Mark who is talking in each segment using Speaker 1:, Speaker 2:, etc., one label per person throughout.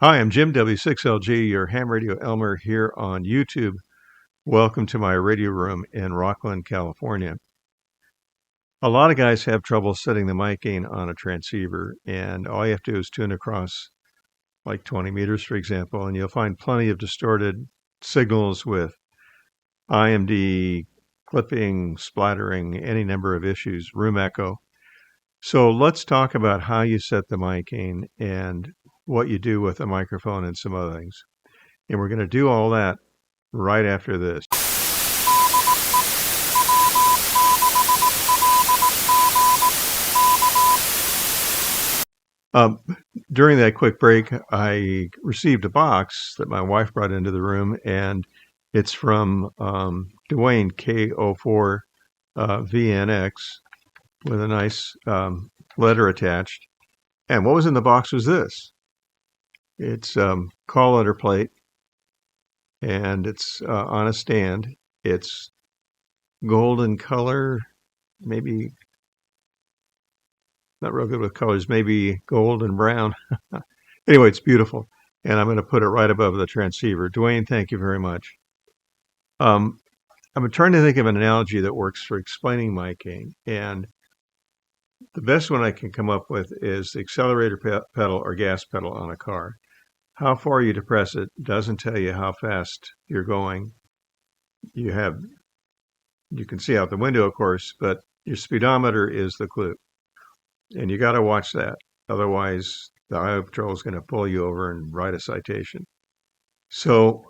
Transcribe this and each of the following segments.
Speaker 1: Hi, I'm Jim W6LG, your ham radio Elmer here on YouTube. Welcome to my radio room in Rockland, California. A lot of guys have trouble setting the mic gain on a transceiver, and all you have to do is tune across like 20 meters, for example, and you'll find plenty of distorted signals with IMD, clipping, splattering, any number of issues, room echo. So let's talk about how you set the mic gain and what you do with a microphone and some other things. And we're going to do all that right after this. During that quick break, I received a box that my wife brought into the room, and it's from Dwayne K04 VNX with a nice letter attached. And what was in the box was this. It's call letter plate, and it's on a stand. It's golden color, maybe not real good with colors, maybe gold and brown. Anyway, it's beautiful, and I'm going to put it right above the transceiver. Dwayne, thank you very much. I'm trying to think of an analogy that works for explaining mic gain, and the best one I can come up with is the accelerator pedal or gas pedal on a car. How far you depress it doesn't tell you how fast you're going. You can see out the window, of course, but your speedometer is the clue. And you got to watch that. Otherwise, the highway patrol is going to pull you over and write a citation. So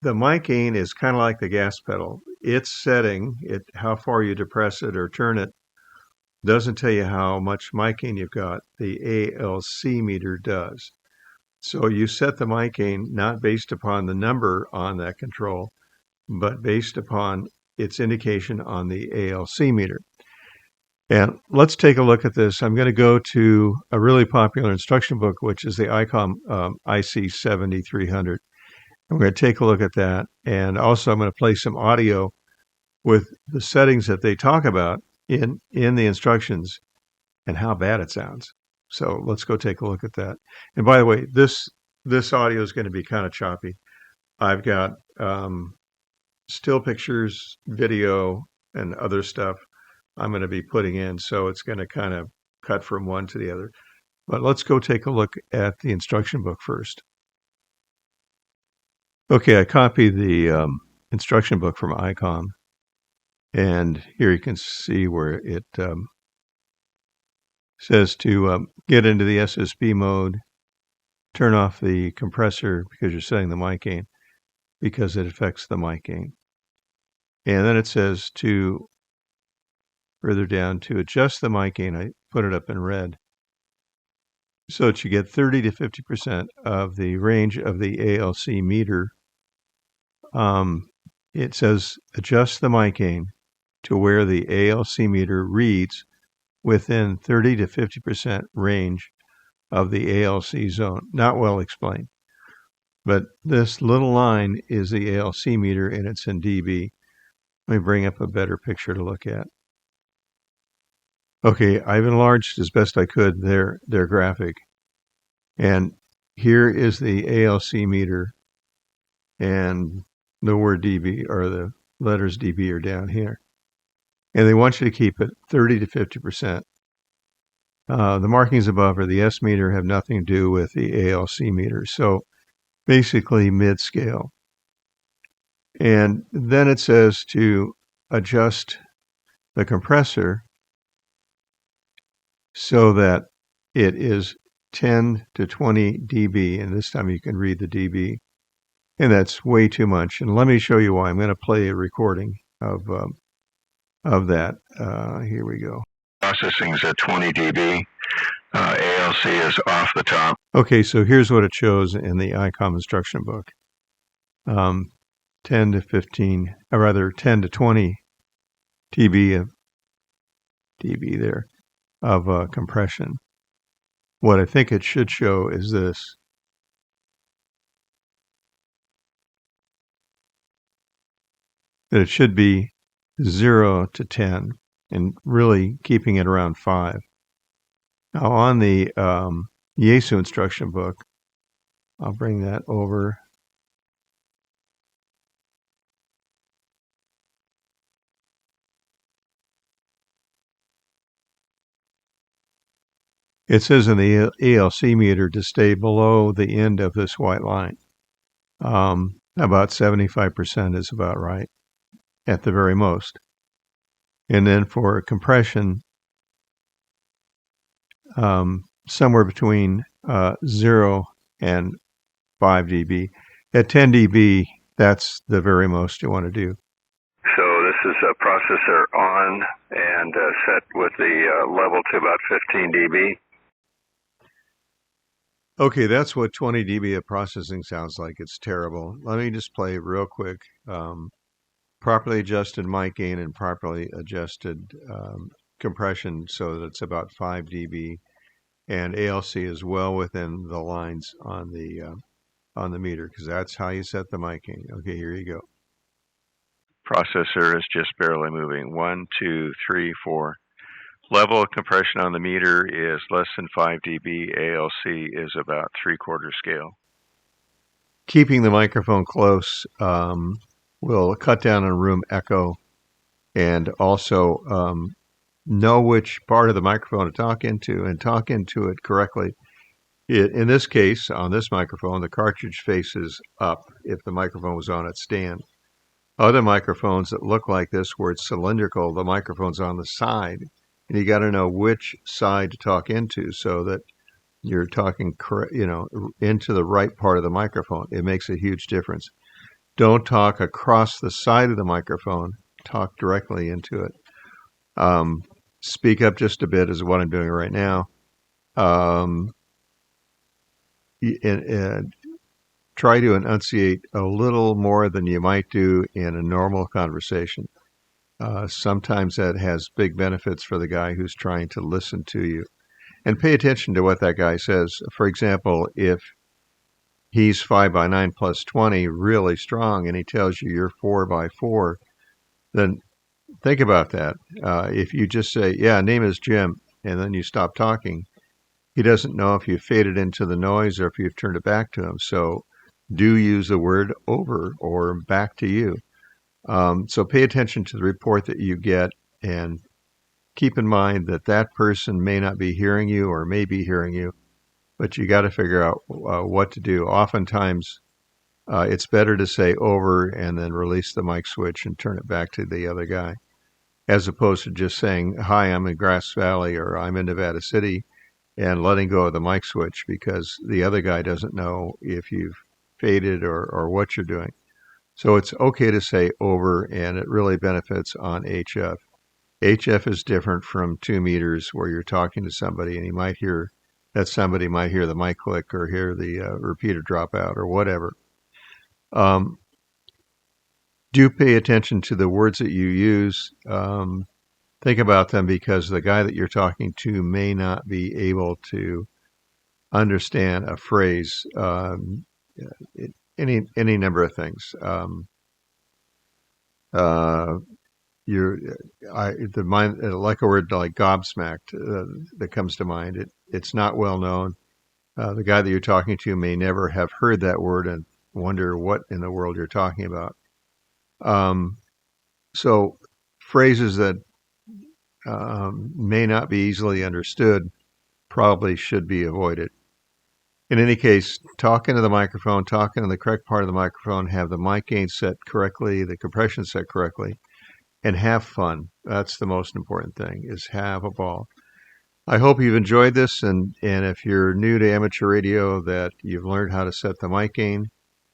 Speaker 1: the mic gain is kind of like the gas pedal. Its setting, how far you depress it or turn it, doesn't tell you how much mic gain you've got. The ALC meter does. So you set the mic gain not based upon the number on that control, but based upon its indication on the ALC meter. And let's take a look at this. I'm going to go to a really popular instruction book, which is the ICOM IC 7300. I'm going to take a look at that. And also I'm going to play some audio with the settings that they talk about in the instructions and how bad it sounds. So let's go take a look at that. And by the way, this audio is going to be kind of choppy. I've got still pictures, video, and other stuff I'm going to be putting in, so it's going to kind of cut from one to the other. But let's go take a look at the instruction book first. Okay, I copied the instruction book from ICOM, and here you can see where it says to get into the SSB mode, turn off the compressor because you're setting the mic gain, because it affects the mic gain. And then it says to further down to adjust the mic gain. I put it up in red so that you get 30 to 50% of the range of the ALC meter. It says adjust the mic gain to where the ALC meter reads within 30 to 50% range of the ALC zone. Not well explained. But this little line is the ALC meter, and it's in dB. Let me bring up a better picture to look at. Okay, I've enlarged as best I could their graphic. And here is the ALC meter, and the word dB, or the letters dB, are down here. And they want you to keep it 30 to 50%. The markings above are the S meter, have nothing to do with the ALC meter. So basically mid-scale. And then it says to adjust the compressor so that it is 10 to 20 dB, and this time you can read the dB, and that's way too much. And let me show you why. I'm going to play a recording of that. Here we go.
Speaker 2: Processing's at 20 dB. ALC is off the top.
Speaker 1: Okay, so here's what it shows in the ICOM instruction book. 10 to 15, or rather 10 to 20 dB there of compression. What I think it should show is this. That it should be 0 to 10, and really keeping it around 5. Now on the Yaesu instruction book, I'll bring that over. It says in the ALC meter to stay below the end of this white line. About 75% is about right at the very most. And then for compression, somewhere between 0 and 5 dB. At 10 dB, that's the very most you want to do.
Speaker 2: So this is a processor on and set with the level to about 15 dB.
Speaker 1: Okay, that's what 20 dB of processing sounds like. It's terrible. Let me just play real quick. Properly adjusted mic gain and properly adjusted compression so that it's about 5 dB. And ALC is well within the lines on the meter because that's how you set the mic gain. Okay, here you go. Processor is just barely moving. 1, 2, 3, 4. Level of compression on the meter is less than 5 dB. ALC is about 3/4 scale. Keeping the microphone close will cut down on room echo and also know which part of the microphone to talk into and talk into it correctly. In this case, on this microphone, the cartridge faces up if the microphone was on its stand. Other microphones that look like this, where it's cylindrical, the microphone's on the side. And you got to know which side to talk into so that you're talking, into the right part of the microphone. It makes a huge difference. Don't talk across the side of the microphone. Talk directly into it. Speak up just a bit is what I'm doing right now. And try to enunciate a little more than you might do in a normal conversation. Sometimes that has big benefits for the guy who's trying to listen to you. And pay attention to what that guy says. For example, if he's 5x9 plus 20 really strong and he tells you you're 4x4, then think about that. If you just say, yeah, name is Jim, and then you stop talking, he doesn't know if you faded into the noise or if you've turned it back to him. So do use the word over or back to you. So pay attention to the report that you get and keep in mind that that person may not be hearing you or may be hearing you, but you got to figure out what to do. Oftentimes, it's better to say over and then release the mic switch and turn it back to the other guy, as opposed to just saying, hi, I'm in Grass Valley or I'm in Nevada City and letting go of the mic switch because the other guy doesn't know if you've faded or what you're doing. So it's okay to say over, and it really benefits on HF. HF is different from 2 meters where you're talking to somebody and you might hear that somebody might hear the mic click or hear the repeater drop out or whatever. Do pay attention to the words that you use. Think about them because the guy that you're talking to may not be able to understand a phrase, any number of things. Like a word like gobsmacked that comes to mind. It's not well known. The guy that you're talking to may never have heard that word and wonder what in the world you're talking about. So phrases that may not be easily understood probably should be avoided. In any case, talk into the microphone, talk into the correct part of the microphone, have the mic gain set correctly, the compression set correctly, and have fun. That's the most important thing, is have a ball. I hope you've enjoyed this, and if you're new to amateur radio, that you've learned how to set the mic gain,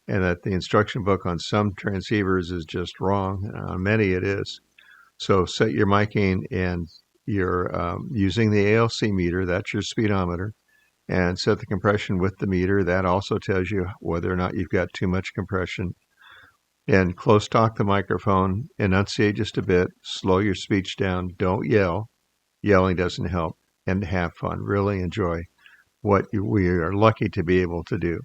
Speaker 1: and that the instruction book on some transceivers is just wrong. On many it is. So set your mic gain, and you're using the ALC meter, that's your speedometer, and set the compression with the meter. That also tells you whether or not you've got too much compression. And close talk the microphone, enunciate just a bit, slow your speech down, don't yell. Yelling doesn't help. And have fun. Really enjoy what we are lucky to be able to do.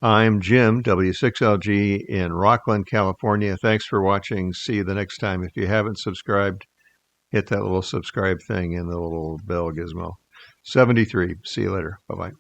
Speaker 1: I'm Jim, W6LG in Rockland, California. Thanks for watching. See you the next time. If you haven't subscribed, hit that little subscribe thing and the little bell gizmo. 73. See you later. Bye-bye.